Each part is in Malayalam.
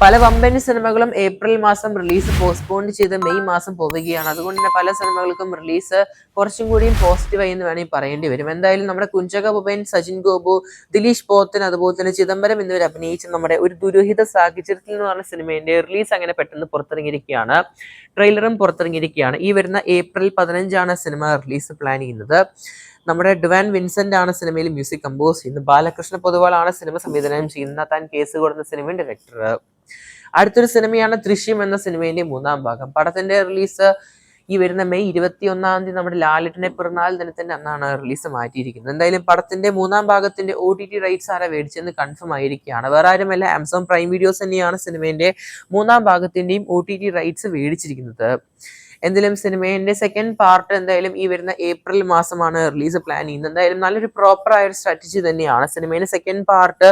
പല വമ്പൻ സിനിമകളും ഏപ്രിൽ മാസം റിലീസ് പോസ്റ്റ്പോൺ ചെയ്ത് മെയ് മാസം പോവുകയാണ്. അതുകൊണ്ട് തന്നെ പല സിനിമകൾക്കും റിലീസ് കുറച്ചും കൂടിയും പോസിറ്റീവായി എന്ന് വേണമെങ്കിൽ പറയേണ്ടി വരും. എന്തായാലും നമ്മുടെ കുഞ്ചക ബോബൻ, സജിൻ ഗോപു, ദിലീഷ് പോത്തൻ, അതുപോലെ തന്നെ ചിദംബരം എന്നിവർ അഭിനയിച്ച നമ്മുടെ ഒരു ദുരൂഹിത സാഹചര്യത്തിൽ എന്ന് പറഞ്ഞ സിനിമയുടെ റിലീസ് അങ്ങനെ പെട്ടെന്ന് പുറത്തിറങ്ങിയിരിക്കുകയാണ്. ട്രെയിലറും പുറത്തിറങ്ങിയിരിക്കുകയാണ്. ഈ വരുന്ന ഏപ്രിൽ 15 സിനിമ റിലീസ് പ്ലാൻ ചെയ്യുന്നത്. നമ്മുടെ ഡുവാൻ വിൻസെന്റ് ആണ് സിനിമയിൽ മ്യൂസിക് കമ്പോസ് ചെയ്യുന്നത്. ബാലകൃഷ്ണ പൊതുവാളാണ് സിനിമ സംവിധാനം ചെയ്യുന്ന താൻ കേസ് കൊടുത്ത സിനിമയുടെ ഡയറക്ടർ. അടുത്തൊരു സിനിമയാണ് ദൃശ്യം എന്ന സിനിമയുടെ 3-ാം ഭാഗം. പടത്തിന്റെ റിലീസ് ഈ വരുന്ന മെയ് 21 നമ്മുടെ ലാലേട്ടന്റെ പിറന്നാൾ ദിനത്തിന്റെ അന്നാണ് റിലീസ് മാറ്റിയിരിക്കുന്നത്. എന്തായാലും പടത്തിന്റെ 3-ാം ഭാഗത്തിന്റെ OTT റൈറ്റ്സ് ആരാ മേടിച്ചെന്ന് കൺഫേം ആയിരിക്കുകയാണ്. വേറെ ആരുമല്ല, ആമസോൺ പ്രൈം വീഡിയോസ് തന്നെയാണ് സിനിമയുടെ 3-ാം ഭാഗത്തിന്റെയും OTT റൈറ്റ്സ് മേടിച്ചിരിക്കുന്നത്. എന്തായാലും സിനിമയുടെ സെക്കൻഡ് പാർട്ട് എന്തായാലും ഈ വരുന്ന ഏപ്രിൽ മാസമാണ് റിലീസ് പ്ലാൻ ചെയ്യുന്നത്. എന്തായാലും നല്ലൊരു പ്രോപ്പർ ആയ ഒരു സ്ട്രാറ്റജി തന്നെയാണ്. സിനിമയുടെ സെക്കൻഡ് പാർട്ട്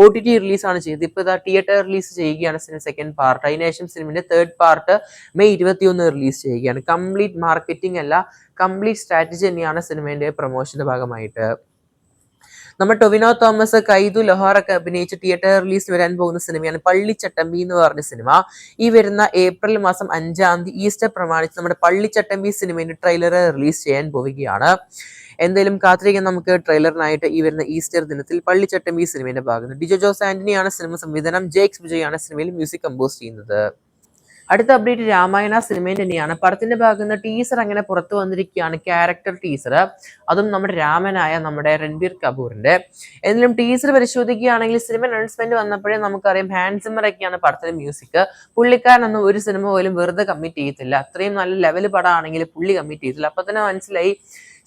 OTT റിലീസാണ് ചെയ്തത്. ഇപ്പോൾ ഇതാ തിയേറ്റർ റിലീസ് ചെയ്യുകയാണ് സിനിമ സെക്കൻഡ് പാർട്ട്. അതിനുശേഷം സിനിമയുടെ തേർഡ് പാർട്ട് മെയ് 21 റിലീസ് ചെയ്യുകയാണ്. കംപ്ലീറ്റ് മാർക്കറ്റിംഗ് അല്ല, കംപ്ലീറ്റ് സ്ട്രാറ്റജി തന്നെയാണ് സിനിമയുടെ പ്രൊമോഷന്റെ ഭാഗമായിട്ട്. നമ്മൾ ടൊവിനോ തോമസ്, കൈതു ലൊഹാറൊക്കെ അഭിനയിച്ച് തിയേറ്റർ റിലീസ് വരാൻ പോകുന്ന സിനിമയാണ് പള്ളിച്ചട്ടമ്പി എന്ന് പറഞ്ഞ സിനിമ. ഈ വരുന്ന ഏപ്രിൽ മാസം 5 ഈസ്റ്റർ പ്രമാണിച്ച് നമ്മുടെ പള്ളിച്ചട്ടമ്പി സിനിമയുടെ ട്രെയിലർ റിലീസ് ചെയ്യാൻ പോവുകയാണ്. എന്തായാലും കാത്തിരിക്കാൻ നമുക്ക് ട്രെയിലറിനായിട്ട് ഈ വരുന്ന ഈസ്റ്റർ ദിനത്തിൽ പള്ളിച്ചട്ടമ്പി സിനിമയുടെ ഭാഗത്ത്. ഡിജോ ജോസ് ആന്റണിയാണ് സിനിമ സംവിധാനം. ജേക്സ് വിജയ് ആണ് സിനിമയിൽ മ്യൂസിക് കമ്പോസ് ചെയ്യുന്നത്. അടുത്ത അപ്ഡേറ്റ് രാമായണ സിനിമയിൽ തന്നെയാണ്. പടത്തിന്റെ ഭാഗത്ത് നിന്ന് ടീസർ അങ്ങനെ പുറത്തു വന്നിരിക്കുകയാണ്, ക്യാരക്ടർ ടീസർ. അതും നമ്മുടെ രാമനായ നമ്മുടെ രൺബീർ കപൂറിന്റെ. എന്നാലും ടീസർ പരിശോധിക്കുകയാണെങ്കിൽ സിനിമ അനൗൺസ്മെന്റ് വന്നപ്പോഴേ നമുക്കറിയാം ഹാൻസ് സിമ്മർ ഒക്കെയാണ് പടത്തിന്റെ മ്യൂസിക്. പുള്ളിക്കാരനൊന്നും ഒരു സിനിമ പോലും വെറുതെ കമ്മിറ്റ് ചെയ്യത്തില്ല. അത്രയും നല്ല ലെവൽ പടമാണെങ്കിൽ പുള്ളി കമ്മിറ്റ് ചെയ്തില്ല. അപ്പൊ തന്നെ മനസ്സിലായി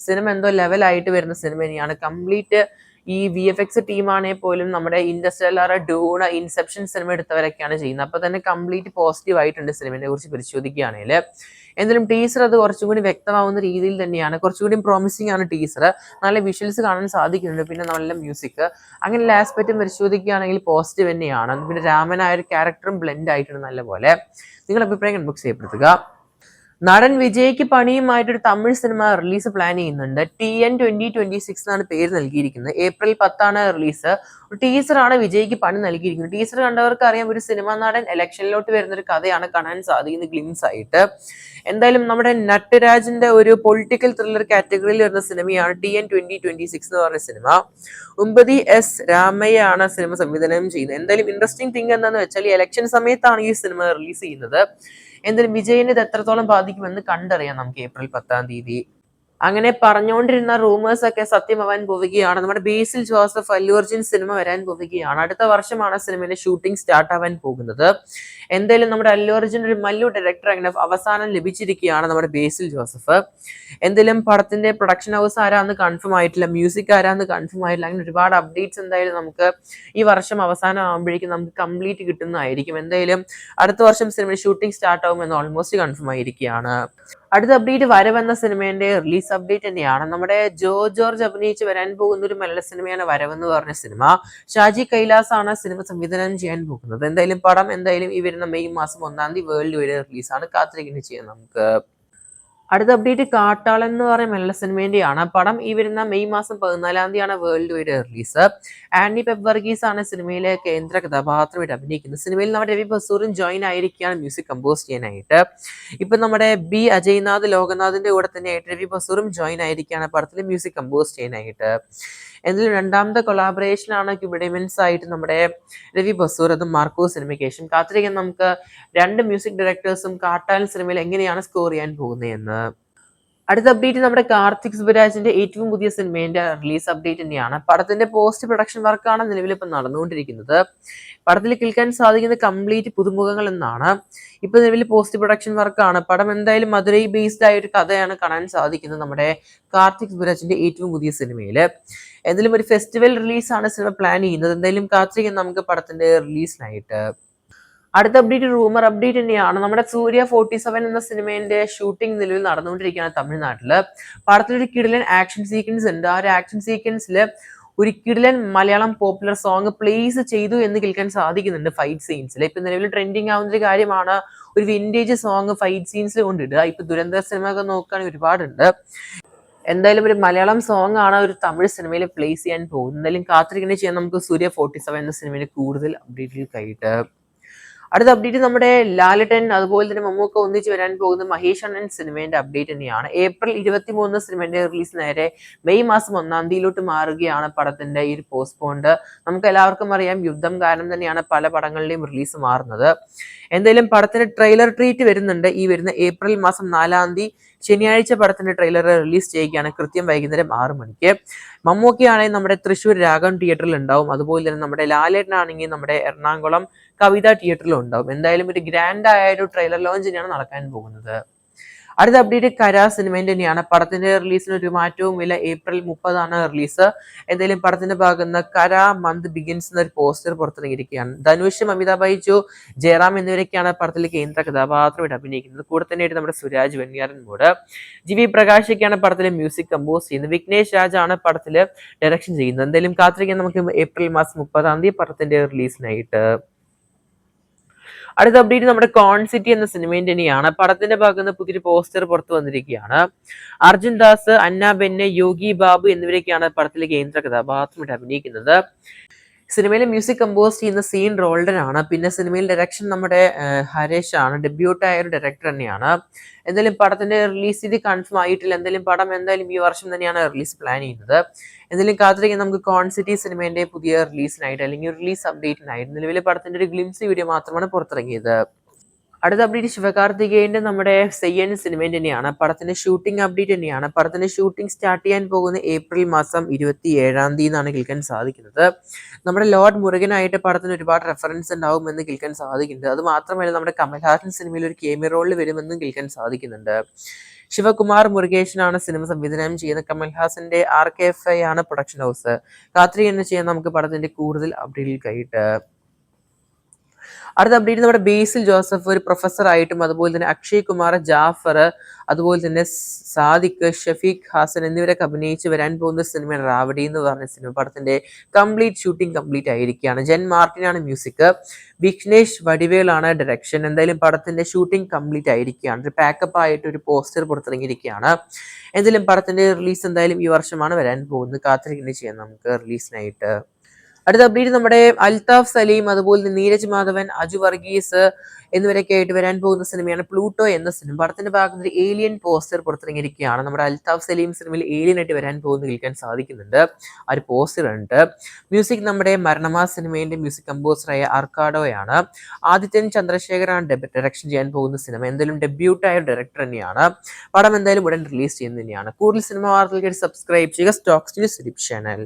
സിനിമ എന്തോ ലെവലായിട്ട് വരുന്ന സിനിമ തന്നെയാണ്. കംപ്ലീറ്റ് ഈ VFX ടീമാണെങ്കിൽ പോലും നമ്മുടെ ഇൻഡസ്ട്രിയൽ ഡൂണ, ഇൻസെപ്ഷൻ സിനിമ എടുത്തവരൊക്കെയാണ് ചെയ്യുന്നത്. അപ്പൊ തന്നെ കംപ്ലീറ്റ് പോസിറ്റീവ് ആയിട്ടുണ്ട് സിനിമയെ കുറിച്ച് പരിശോധിക്കുകയാണെങ്കിൽ. എന്തായാലും ടീസർ അത് കുറച്ചും കൂടി വ്യക്തമാവുന്ന രീതിയിൽ തന്നെയാണ്. കുറച്ചുകൂടി പ്രോമിസിംഗ് ആണ് ടീസർ. നല്ല വിഷ്വൽസ് കാണാൻ സാധിക്കുന്നുണ്ട്. പിന്നെ നല്ല മ്യൂസിക്, അങ്ങനെ എല്ലാ ആസ്പെക്റ്റും പരിശോധിക്കുകയാണെങ്കിൽ പോസിറ്റീവ് തന്നെയാണ്. പിന്നെ രാമനായ ഒരു ക്യാരക്ടറും ബ്ലെൻഡ് ആയിട്ടുണ്ട് നല്ലപോലെ. നിങ്ങളുടെ അഭിപ്രായം കമന്റ് ചെയ്യപ്പെടുത്തുക. നടൻ വിജയ്ക്ക് പണിയുമായിട്ടൊരു തമിഴ് സിനിമ റിലീസ് പ്ലാൻ ചെയ്യുന്നുണ്ട്. TN 2026 എന്നാണ് പേര് നൽകിയിരിക്കുന്നത്. April 10 release. ടീച്ചറാണ് വിജയ്ക്ക് പണി നൽകിയിരിക്കുന്നത്. ടീച്ചർ കണ്ടവർക്ക് അറിയാം, ഒരു സിനിമാ നടൻ ഇലക്ഷനിലോട്ട് വരുന്ന ഒരു കഥയാണ് കാണാൻ സാധിക്കുന്നത് ഗ്ലിംസ് ആയിട്ട്. എന്തായാലും നമ്മുടെ നട്ട്രാജിന്റെ ഒരു പൊളിറ്റിക്കൽ ത്രില്ലർ കാറ്റഗറിയിൽ വരുന്ന സിനിമയാണ് TN 2026 എന്ന് പറഞ്ഞ സിനിമ. ഉമ്പതി S രാമയ്യ ആണ് സിനിമ സംവിധാനം ചെയ്യുന്നത്. എന്തായാലും ഇൻട്രസ്റ്റിംഗ് തിങ് എന്താന്ന് വെച്ചാൽ ഈ ഇലക്ഷൻ സമയത്താണ് ഈ സിനിമ റിലീസ് ചെയ്യുന്നത്. എന്തായാലും വിജയിനെ ഇത് എത്രത്തോളം ബാധിക്കുമെന്ന് കണ്ടറിയാം നമുക്ക് ഏപ്രിൽ 10. അങ്ങനെ പറഞ്ഞുകൊണ്ടിരുന്ന റൂമേഴ്സ് ഒക്കെ സത്യമാവാൻ പോവുകയാണ്. നമ്മുടെ ബേസിൽ ജോസഫ്, അല്ലു അർജുൻ സിനിമ വരാൻ പോവുകയാണ്. അടുത്ത വർഷമാണ് സിനിമയുടെ ഷൂട്ടിംഗ് സ്റ്റാർട്ട് ആവാൻ പോകുന്നത്. എന്തായാലും നമ്മുടെ അല്ലു അർജുൻ ഒരു മല്ലു ഡയറക്ടർ അങ്ങനെ അവസാനം ലഭിച്ചിരിക്കുകയാണ് നമ്മുടെ ബേസിൽ ജോസഫ്. എന്തായാലും പടത്തിന്റെ പ്രൊഡക്ഷൻ ഹൗസ് ആരാന്ന് കൺഫേം ആയിട്ടില്ല, മ്യൂസിക് ആരാന്ന് കൺഫേം ആയിട്ടില്ല. അങ്ങനെ ഒരുപാട് അപ്ഡേറ്റ്സ് എന്തായാലും നമുക്ക് ഈ വർഷം അവസാനം ആകുമ്പോഴേക്കും നമുക്ക് കംപ്ലീറ്റ് കിട്ടുന്നതായിരിക്കും. എന്തായാലും അടുത്ത വർഷം സിനിമ ഷൂട്ടിംഗ് സ്റ്റാർട്ട് ആവുമെന്ന് ഓൾമോസ്റ്റ് കൺഫേം ആയിരിക്കുകയാണ്. അടുത്ത അപ്ഡേറ്റ് വരവെന്ന സിനിമയുടെ റിലീസ് അപ്ഡേറ്റ് തന്നെയാണ്. നമ്മുടെ ജോ ജോർജ് അഭിനയിച്ച് വരാൻ പോകുന്ന ഒരു മലയാള സിനിമയാണ് വരവെന്ന് പറഞ്ഞ സിനിമ. ഷാജി കൈലാസ് ആണ് സിനിമ സംവിധാനം ചെയ്യാൻ പോകുന്നത്. എന്തായാലും പടം എന്തായാലും ഈ വരുന്ന മെയ് മാസം 1 വേൾഡ് വരെ റിലീസാണ്. കാത്തിരിക്കുന്നത് ചെയ്യാം നമുക്ക്. അടുത്ത അപ്ഡേറ്റ് കാട്ടാളൻ എന്ന് പറയുന്ന മലയാള സിനിമേന്റെയാണ്. പടം ഈ വരുന്ന മെയ് മാസം 14 world wide release. Andy Pep Varghese ആണ് സിനിമയിലെ കേന്ദ്ര കഥാപാത്രമായിട്ട് അഭിനയിക്കുന്നത്. സിനിമയിൽ നമ്മുടെ രവി ബസൂറും ജോയിൻ ആയിരിക്കുകയാണ് മ്യൂസിക് കമ്പോസ് ചെയ്യാനായിട്ട്. ഇപ്പൊ നമ്മുടെ B അജയ്നാഥ് ലോകനാഥിന്റെ കൂടെ തന്നെയായിട്ട് രവി ബസൂറും ജോയിൻ ആയിരിക്കുകയാണ് പടത്തിൽ മ്യൂസിക് കമ്പോസ് ചെയ്യാനായിട്ട്. എന്തായാലും രണ്ടാമത്തെ കൊളാബറേഷൻ ആണ് ക്യൂബിഡിമെൻസ് ആയിട്ട് നമ്മുടെ രവി ബസൂർ, അതും മാർക്കോ സിനിമയ്ക്ക് ശേഷം. കാത്തിരിക്കാൻ നമുക്ക് രണ്ട് മ്യൂസിക് ഡയറക്ടേഴ്സും കാട്ടാൻ സിനിമയിൽ എങ്ങനെയാണ് സ്കോർ ചെയ്യാൻ പോകുന്നതെന്ന്. അടുത്ത അപ്ഡേറ്റ് നമ്മുടെ കാർത്തിക് സുബരാജിന്റെ ഏറ്റവും പുതിയ സിനിമയുടെ റിലീസ് അപ്ഡേറ്റ് തന്നെയാണ്. പടത്തിന്റെ പോസ്റ്റ് പ്രൊഡക്ഷൻ വർക്കാണ് നിലവിൽ ഇപ്പം നടന്നുകൊണ്ടിരിക്കുന്നത്. പടത്തിൽ കേൾക്കാൻ സാധിക്കുന്ന കംപ്ലീറ്റ് പുതുമുഖങ്ങൾ എന്നാണ്. ഇപ്പൊ നിലവിൽ പോസ്റ്റ് പ്രൊഡക്ഷൻ വർക്കാണ്. പടം എന്തായാലും മധുരൈ ബേസ്ഡ് ആയ ഒരു കഥയാണ് കാണാൻ സാധിക്കുന്നത് നമ്മുടെ കാർത്തിക് സുബരാജിന്റെ ഏറ്റവും പുതിയ സിനിമയില്. എന്തായാലും ഒരു ഫെസ്റ്റിവൽ റിലീസാണ് സിനിമ പ്ലാൻ ചെയ്യുന്നത്. എന്തായാലും കാത്തിരിക്കാൻ നമുക്ക് പടത്തിന്റെ റിലീസിനായിട്ട്. അടുത്ത അപ്ഡേറ്റ് റൂമർ അപ്ഡേറ്റ് തന്നെയാണ്. നമ്മുടെ സൂര്യ 47 എന്ന സിനിമയുടെ ഷൂട്ടിംഗ് നിലവിൽ നടന്നുകൊണ്ടിരിക്കുകയാണ് തമിഴ്നാട്ടില്. പടത്തിലൊരു കിടിലൻ ആക്ഷൻ സീക്വൻസ് ഉണ്ട്. ആ ഒരു ആക്ഷൻ സീക്വൻസിൽ ഒരു കിടിലൻ മലയാളം പോപ്പുലർ സോങ് പ്ലേസ് ചെയ്തു എന്ന് കേൾക്കാൻ സാധിക്കുന്നുണ്ട് ഫൈറ്റ് സീൻസിൽ. ഇപ്പൊ നിലവിൽ ട്രെൻഡിങ് ആവുന്ന ഒരു കാര്യമാണ് ഒരു വിന്റേജ് സോങ് ഫൈറ്റ് സീൻസിൽ കൊണ്ടിടുക. ഇപ്പൊ ദുരന്തർ സിനിമ ഒക്കെ നോക്കുകയാണെങ്കിൽ ഒരുപാടുണ്ട്. എന്തായാലും ഒരു മലയാളം സോങ് ആണ് ഒരു തമിഴ് സിനിമയിൽ പ്ലേസ് ചെയ്യാൻ പോകുന്നത്. എന്തായാലും കാത്തിരിക്കുന്നത് ചെയ്യാൻ നമുക്ക് സൂര്യ 47 എന്ന സിനിമയിൽ കൂടുതൽ അപ്ഡേറ്റുകൾ കഴിയിട്ട്. അടുത്ത അപ്ഡേറ്റ് നമ്മുടെ ലാലേട്ടൻ അതുപോലെ തന്നെ മമ്മൂക്ക ഒന്നിച്ച് വരാൻ പോകുന്ന മഹേഷ് അണ്ണൻ സിനിമേന്റെ അപ്ഡേറ്റ് തന്നെയാണ്. ഏപ്രിൽ 23 സിനിമയുടെ റിലീസ് നേരെ മെയ് മാസം 1 തീയതിയിലോട്ട് മാറുകയാണ് പടത്തിന്റെ ഈ ഒരു പോസ്റ്റ്പോണ്ട്. നമുക്ക് എല്ലാവർക്കും അറിയാം, യുദ്ധം കാരണം തന്നെയാണ് പല പടങ്ങളുടെയും റിലീസ് മാറുന്നത്. എന്തായാലും പടത്തിന് ട്രെയിലർ ട്രീറ്റ് വരുന്നുണ്ട്. ഈ വരുന്ന ഏപ്രിൽ മാസം 4 തീയതി ശനിയാഴ്ച പടത്തിന്റെ ട്രെയിലർ റിലീസ് ചെയ്യുകയാണ്, കൃത്യം വൈകുന്നേരം 6 മണിക്ക്. മമ്മൂക്കയാണെങ്കിൽ നമ്മുടെ തൃശ്ശൂർ രാഗം തിയേറ്ററിൽ ഉണ്ടാവും. അതുപോലെ തന്നെ നമ്മുടെ ലാലേട്ടനാണെങ്കിൽ നമ്മുടെ എറണാകുളം കവിത തിയേറ്ററിലും ഉണ്ടാവും. എന്തായാലും ഒരു ഗ്രാൻഡ് ആയ ഒരു ട്രെയിലർ ലോഞ്ച് തന്നെയാണ് നടക്കാൻ പോകുന്നത്. അടുത്ത അപ്ഡേറ്റ് കര സിനിമേന്റെ തന്നെയാണ്. പടത്തിന്റെ റിലീസിന് ഒരു മാറ്റവും ഇല്ല. April 30 release. എന്തായാലും പടത്തിന്റെ ഭാഗത്ത് കര മന്ത് ബിഗിൻസ് എന്നൊരു പോസ്റ്റർ പുറത്തിറങ്ങിയിരിക്കുകയാണ്. ധനുഷും അമിതാഭ് ബൈജു, ജയറാം എന്നിവരൊക്കെയാണ് പടത്തിൽ കേന്ദ്ര കഥാപാത്രമായിട്ട് അഭിനയിക്കുന്നത്. കൂടെ തന്നെയായിട്ട് നമ്മുടെ സുരാജ് വെഞ്ഞാറൻമൂട്, ജി.വി. പ്രകാശൊക്കെയാണ് പടത്തിലെ മ്യൂസിക് കമ്പോസ് ചെയ്യുന്നത്. വിഘ്നേഷ് രാജാണ് പടത്തിൽ ഡയറക്ഷൻ ചെയ്യുന്നത്. എന്തായാലും കാത്തിരിക്കാൻ നമുക്ക് ഏപ്രിൽ മാസം 30 പടത്തിന്റെ റിലീസിനായിട്ട്. അടുത്ത അപ്ഡേറ്റ് നമ്മുടെ കോൺസിറ്റി എന്ന സിനിമേന്റെ തന്നെയാണ്. പടത്തിന്റെ ഭാഗത്ത് പുതിയൊരു പോസ്റ്റർ പുറത്തു വന്നിരിക്കുകയാണ്. അർജുൻ ദാസ്, അന്ന ബെന്നെ, യോഗി ബാബു എന്നിവരൊക്കെയാണ് പടത്തിലെ കേന്ദ്ര കഥാപാത്രമായിട്ട് അഭിനയിക്കുന്നത്. സിനിമയിലെ മ്യൂസിക് കമ്പോസ് ചെയ്യുന്ന സീൻ റോൾഡൻ ആണ്. പിന്നെ സിനിമയിൽ ഡയറക്ഷൻ നമ്മുടെ ഹരീഷ് ആണ്. ഡെബ്യൂട്ട് ആയ ഒരു ഡയറക്ടർ തന്നെയാണ്. എന്തായാലും പടത്തിന്റെ റിലീസ് തീയതി കൺഫേം ആയിട്ടില്ല. എന്തായാലും പടം എന്തായാലും ഈ വർഷം തന്നെയാണ് റിലീസ് പ്ലാൻ ചെയ്യുന്നത്. എന്തായാലും കാത്തിരിക്കാൻ നമുക്ക് കോൺസിറ്റി സിനിമേന്റെ പുതിയ റിലീസിനായിട്ട് അല്ലെങ്കിൽ റിലീസ് അപ്ഡേറ്റിനായിട്ട്. നിലവിലെ പടത്തിന്റെ ഒരു ഗ്ലിംസ് വീഡിയോ മാത്രമാണ് പുറത്തിറങ്ങിയത്. അടുത്ത അപ്ഡേറ്റ് ശിവകാർത്തികേയന്റെ നമ്മുടെ സെയ്യൻ സിനിമേന്റെ തന്നെയാണ്. പടത്തിന്റെ ഷൂട്ടിംഗ് അപ്ഡേറ്റ് തന്നെയാണ്. പടത്തിന്റെ ഷൂട്ടിംഗ് സ്റ്റാർട്ട് ചെയ്യാൻ പോകുന്ന ഏപ്രിൽ മാസം 27 എന്നാണ് കേൾക്കാൻ സാധിക്കുന്നത്. നമ്മുടെ ലോർഡ് മുരുകനായിട്ട് പടത്തിന് ഒരുപാട് റെഫറൻസ് ഉണ്ടാവും എന്ന് കേൾക്കാൻ സാധിക്കുന്നുണ്ട്. അത് മാത്രമല്ല നമ്മുടെ കമൽഹാസൻ സിനിമയിൽ ഒരു കേമിയോ റോളിൽ വരുമെന്നും കേൾക്കാൻ സാധിക്കുന്നുണ്ട്. ശിവകുമാർ മുരുകേശനാണ് സിനിമ സംവിധാനം ചെയ്യുന്ന. കമൽഹാസന്റെ RKFI ആണ് പ്രൊഡക്ഷൻ ഹൗസ്. കാത്തിരിക്കാൻ ചെയ്യാൻ നമുക്ക് പടത്തിന്റെ കൂടുതൽ അപ്ഡേറ്റിൽ കൈയിട്ട്. അടുത്ത അപ്ഡേറ്റ് നമ്മുടെ ബേസിൽ ജോസഫ് ഒരു പ്രൊഫസർ ആയിട്ടും, അതുപോലെ തന്നെ അക്ഷയ് കുമാർ, ജാഫർ, അതുപോലെ തന്നെ സാദിഖ്, ഷഫീഖ് ഹാസൻ എന്നിവരൊക്കെ അഭിനയിച്ച് വരാൻ പോകുന്ന സിനിമയാണ് റാവഡി എന്ന് പറഞ്ഞ സിനിമ. പടത്തിന്റെ കംപ്ലീറ്റ് ഷൂട്ടിംഗ് കംപ്ലീറ്റ് ആയിരിക്കുകയാണ്. ജെൻ മാർട്ടിനാണ് മ്യൂസിക്, വിഘ്നേഷ് വടിവേലാണ് ഡയറക്ഷൻ. എന്തായാലും പടത്തിന്റെ ഷൂട്ടിംഗ് കംപ്ലീറ്റ് ആയിരിക്കുകയാണ്. ഒരു പാക്കപ്പ് ആയിട്ട് ഒരു പോസ്റ്റർ പുറത്തിറങ്ങിയിരിക്കുകയാണ്. എന്തായാലും പടത്തിന്റെ റിലീസ് എന്തായാലും ഈ വർഷമാണ് വരാൻ പോകുന്നത്. കാത്തിരിക്കുന്നത് ചെയ്യാം നമുക്ക് റിലീസിനായിട്ട്. അടുത്ത അപ്ഡേറ്റ് നമ്മുടെ അൽതാഫ് സലീം, അതുപോലെ തന്നെ നീരജ് മാധവൻ, അജു വർഗീസ് എന്നിവരൊക്കെ ആയിട്ട് വരാൻ പോകുന്ന സിനിമയാണ് പ്ലൂട്ടോ എന്ന സിനിമ. പടത്തിന്റെ ഭാഗത്ത് ഏലിയൻ പോസ്റ്റർ പുറത്തിറങ്ങിയിരിക്കുകയാണ്. നമ്മുടെ അൽതാഫ് സലീം സിനിമയിൽ ഏലിയൻ ആയിട്ട് വരാൻ പോകുന്ന കേൾക്കാൻ സാധിക്കുന്നുണ്ട്. ആ ഒരു പോസ്റ്റർ ഉണ്ട്. മ്യൂസിക് നമ്മുടെ മരണമാ സിനിമയുടെ മ്യൂസിക് കമ്പോസറായ ആർക്കാഡോയാണ്. ആദിത്യൻ ചന്ദ്രശേഖരാണ് ഡയറക്ഷൻ ചെയ്യാൻ പോകുന്ന സിനിമ. എന്തായാലും ഡെബ്യൂട്ടായ ഡയറക്ടർ തന്നെയാണ്. പടം എന്തായാലും ഉടൻ റിലീസ് ചെയ്യുന്നത് തന്നെയാണ്. കൂടുതൽ സിനിമ വാർത്തകൾക്ക് സബ്സ്ക്രൈബ് ചെയ്യുക സ്റ്റോക്സ് ന്യൂസ് ചാനൽ.